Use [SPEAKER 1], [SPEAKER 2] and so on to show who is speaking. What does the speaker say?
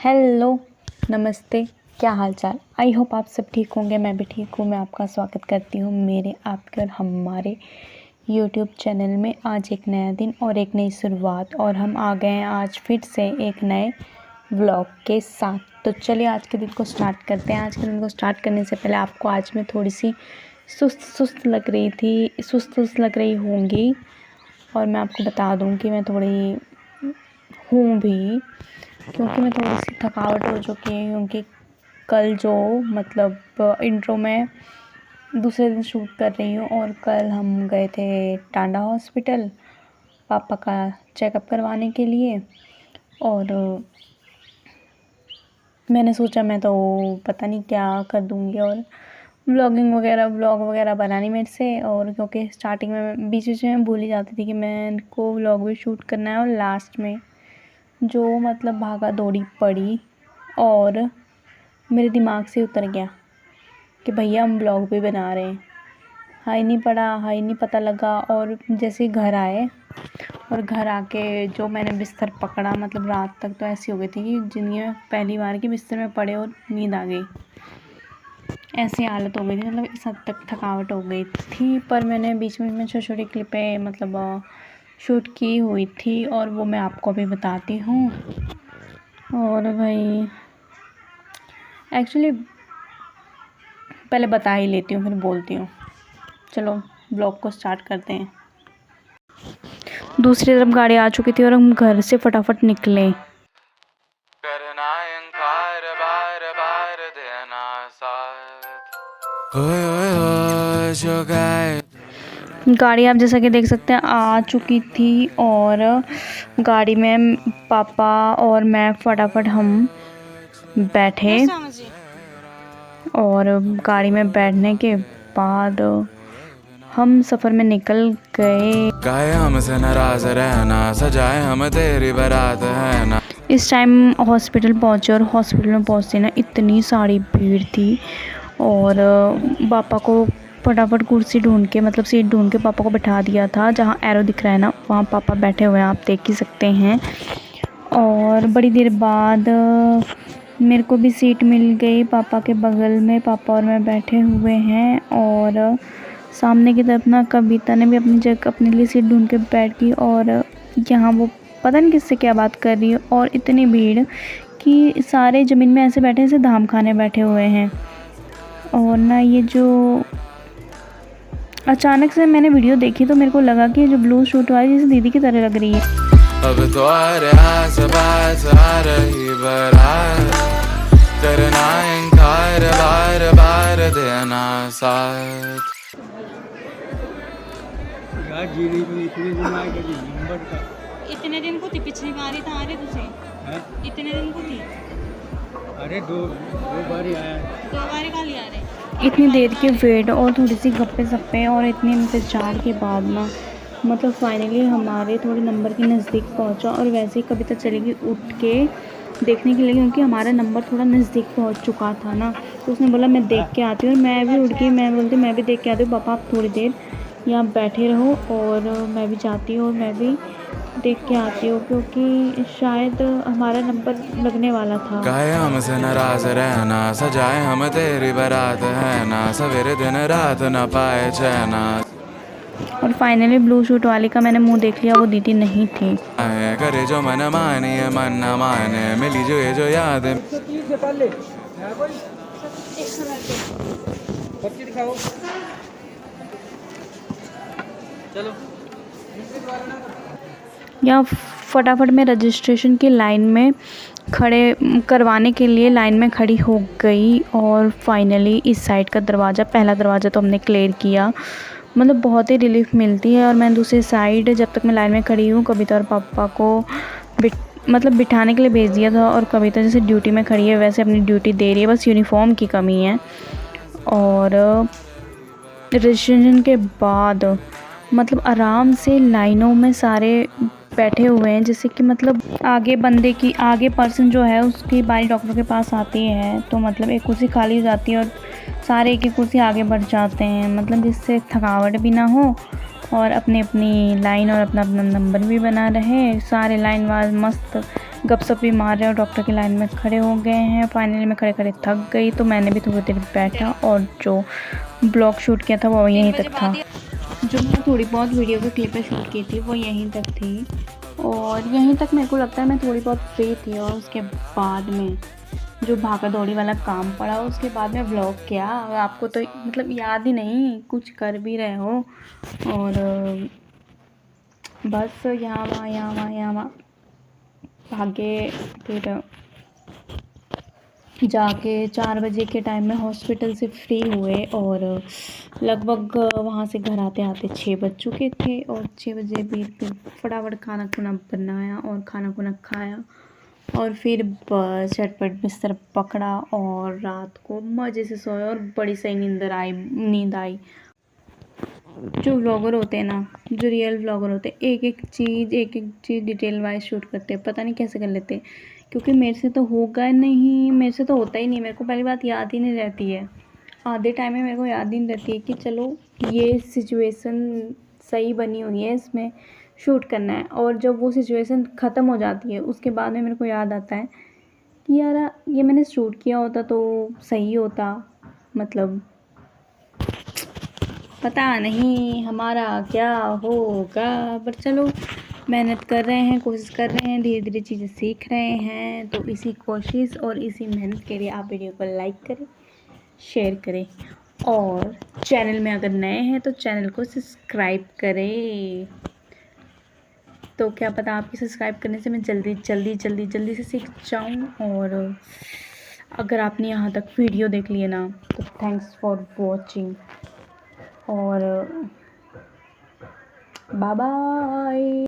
[SPEAKER 1] Hello, नमस्ते, क्या हाल चाल। आई होप आप सब ठीक होंगे। मैं भी ठीक हूँ। मैं आपका स्वागत करती हूँ मेरे, आपके और हमारे यूट्यूब चैनल में। आज एक नया दिन और एक नई शुरुआत, और हम आ गए हैं आज फिर से एक नए व्लॉग के साथ। तो चलिए आज के दिन को स्टार्ट करते हैं। आज के दिन को स्टार्ट करने से पहले आपको आज मैं थोड़ी सी सुस्त लग रही होंगी, और मैं आपको बता दूँ कि मैं थोड़ी हूँ भी, क्योंकि मैं थोड़ी सी थकावट हो चुकी है। क्योंकि कल जो इंट्रो में दूसरे दिन शूट कर रही हूँ, और कल हम गए थे टांडा हॉस्पिटल पापा का चेकअप करवाने के लिए। और मैंने सोचा मैं तो पता नहीं क्या कर दूँगी, और व्लॉग वगैरह बनानी मेरे से। और क्योंकि स्टार्टिंग में बीच में भूल ही जाती थी कि मैं को व्लॉग भी शूट करना है, और लास्ट में जो भागा दौड़ी पड़ी और मेरे दिमाग से उतर गया कि भैया हम ब्लॉग भी बना रहे हैं। हाई नहीं पता लगा। और जैसे घर आए और घर आके जो मैंने बिस्तर पकड़ा, रात तक तो ऐसी हो गई थी कि जिंदगी में पहली बार कि बिस्तर में पड़े और नींद आ गई। ऐसी हालत हो गई थी, इस हद तक थकावट हो गई थी। पर मैंने बीच में छोटी छोटी क्लिपें शूट की हुई थी, और वो मैं आपको भी बताती हूँ। और भाई एक्चुअली पहले बता ही लेती हूँ फिर बोलती हूँ। चलो ब्लॉग को स्टार्ट करते हैं। दूसरी तरफ गाड़ी आ चुकी थी और हम घर से फटाफट निकले।
[SPEAKER 2] करना इंकार बार बार देना साथ। ओए जो गाय
[SPEAKER 1] गाड़ी आप जैसा कि देख सकते हैं आ चुकी थी, और गाड़ी में पापा और मैं फटाफट हम बैठे। और गाड़ी में बैठने के बाद हम सफ़र में निकल गए।
[SPEAKER 2] गाय हमसे नाराज रहना, सजाए हम तेरी बारात है ना।
[SPEAKER 1] इस टाइम हॉस्पिटल पहुँचे, और हॉस्पिटल में पहुँचते ना इतनी सारी भीड़ थी। और पापा को फटाफट कुर्सी ढूंढ के सीट ढूंढ के पापा को बैठा दिया था। जहाँ एरो दिख रहा है ना, वहाँ पापा बैठे हुए हैं, आप देख ही सकते हैं। और बड़ी देर बाद मेरे को भी सीट मिल गई पापा के बगल में। पापा और मैं बैठे हुए हैं, और सामने की तरफ ना कविता ने भी अपनी जगह अपने लिए सीट ढूंढ के बैठ गई। और यहाँ वो पता नहीं किससे क्या बात कर रही है, और इतनी भीड़ कि सारे ज़मीन में ऐसे बैठे जैसे धाम खाने बैठे हुए हैं। और ना ये जो अचानक से मैंने वीडियो देखी तो मेरे को लगा कि जो ब्लू सूट वाली जैसे दीदी की तरह लग रही है।
[SPEAKER 2] अब तो आस आ रही बारात, करना इंकार बार बार देना साथ।
[SPEAKER 3] इतने दिन को थी पिछली बारी तो आ रहे तुझे इतने दिन को थी।
[SPEAKER 4] अरे दो बारी आया,
[SPEAKER 3] 2 बारी का लिया रहे।
[SPEAKER 1] इतनी देर के वेट और थोड़ी सी गप्पे सप्पे और इतने इंतजार के बाद ना फाइनली हमारे थोड़े नंबर के नज़दीक पहुंचा। और वैसे ही कविता चली गई उठ के देखने के लिए, क्योंकि हमारा नंबर थोड़ा नज़दीक पहुंच चुका था ना। तो उसने बोला मैं देख के आती हूँ। और मैं भी उठ गई, मैं बोलती मैं भी देख के आती हूँ। पापा आप थोड़ी देर यहाँ बैठे रहो, और मैं भी जाती हूँ और मैं भी देख के आती हूँ, क्योंकि शायद हमारा नंबर लगने वाला था।
[SPEAKER 2] गाय हमसे नाराज रहना, सजाए हम तेरी बारात है ना। सवेरे दिन रात न पाए चैना।
[SPEAKER 1] और फाइनली ब्लू शूट वाली का मैंने मुंह देख लिया, वो दीदी नहीं थी।
[SPEAKER 2] करे जो मन मानिए मन न माने, मिली जो ये जो याद।
[SPEAKER 4] चलो
[SPEAKER 1] या फटाफट में रजिस्ट्रेशन की लाइन में खड़े करवाने के लिए लाइन में खड़ी हो गई। और फाइनली इस साइड का दरवाज़ा, पहला दरवाज़ा तो हमने क्लियर किया। बहुत ही रिलीफ मिलती है। और मैं दूसरी साइड जब तक मैं लाइन में खड़ी हूँ, कविता और पापा को बिठाने के लिए भेज दिया था। और कविता जैसे ड्यूटी में खड़ी है वैसे अपनी ड्यूटी दे रही है, बस यूनिफॉर्म की कमी है। और रजिस्ट्रेशन के बाद आराम से लाइनों में सारे बैठे हुए हैं, जैसे कि आगे पर्सन जो है उसकी बारी डॉक्टर के पास आती है, तो एक कुर्सी खाली हो जाती है और सारे एक कुर्सी आगे बढ़ जाते हैं, जिससे थकावट भी ना हो और अपनी अपनी लाइन और अपना अपना नंबर भी बना रहे। सारे लाइन वाइज मस्त गपशप भी मार रहे हैं और डॉक्टर की लाइन में खड़े हो गए हैं। फाइनली मैं खड़े खड़े थक गई तो मैंने भी थोड़ी देर बैठा और जो ब्लॉग शूट किया था वो यहीं तक था। जो मैं थोड़ी बहुत वीडियो की क्लिपें शूट की थी वो यहीं तक थी और यहीं तक मेरे को लगता है मैं थोड़ी बहुत फ्री थी। और उसके बाद में जो भागा दौड़ी वाला काम पड़ा उसके बाद में व्लॉग किया। आपको तो मतलब याद ही नहीं, कुछ कर भी रहे हो और बस यहाँ वहाँ भागे। फिर जाके 4 बजे के टाइम में हॉस्पिटल से फ्री हुए और लगभग वहाँ से घर आते आते 6 बज चुके थे। और 6 बजे भी फिर फटाफट खाना खुना बनाया और खाना खुना खाया और फिर बस झटपट बिस्तर पकड़ा और रात को मज़े से सोए और बड़ी सही नींद आई। जो व्लॉगर होते हैं ना, जो रियल व्लॉगर होते हैं, एक एक चीज़ डिटेल वाइज शूट करते हैं। पता नहीं कैसे कर लेते हैं, क्योंकि मेरे से तो होगा नहीं, मेरे से तो होता ही नहीं। मेरे को पहली बात याद ही नहीं रहती है, आधे टाइम में मेरे को याद ही नहीं रहती है कि चलो ये सिचुएशन सही बनी हुई है, इसमें शूट करना है। और जब वो सिचुएशन ख़त्म हो जाती है उसके बाद में मेरे को याद आता है कि यार ये मैंने शूट किया होता तो सही होता। मतलब पता नहीं हमारा क्या होगा, पर चलो मेहनत कर रहे हैं, कोशिश कर रहे हैं, धीरे धीरे चीज़ें सीख रहे हैं। तो इसी कोशिश और इसी मेहनत के लिए आप वीडियो को लाइक करें, शेयर करें और चैनल में अगर नए हैं तो चैनल को सब्सक्राइब करें। तो क्या पता आपके सब्सक्राइब करने से मैं जल्दी से सीख जाऊँ। और अगर आपने यहाँ तक वीडियो देख लिए ना तो थैंक्स फॉर वॉचिंग और बाय बाय।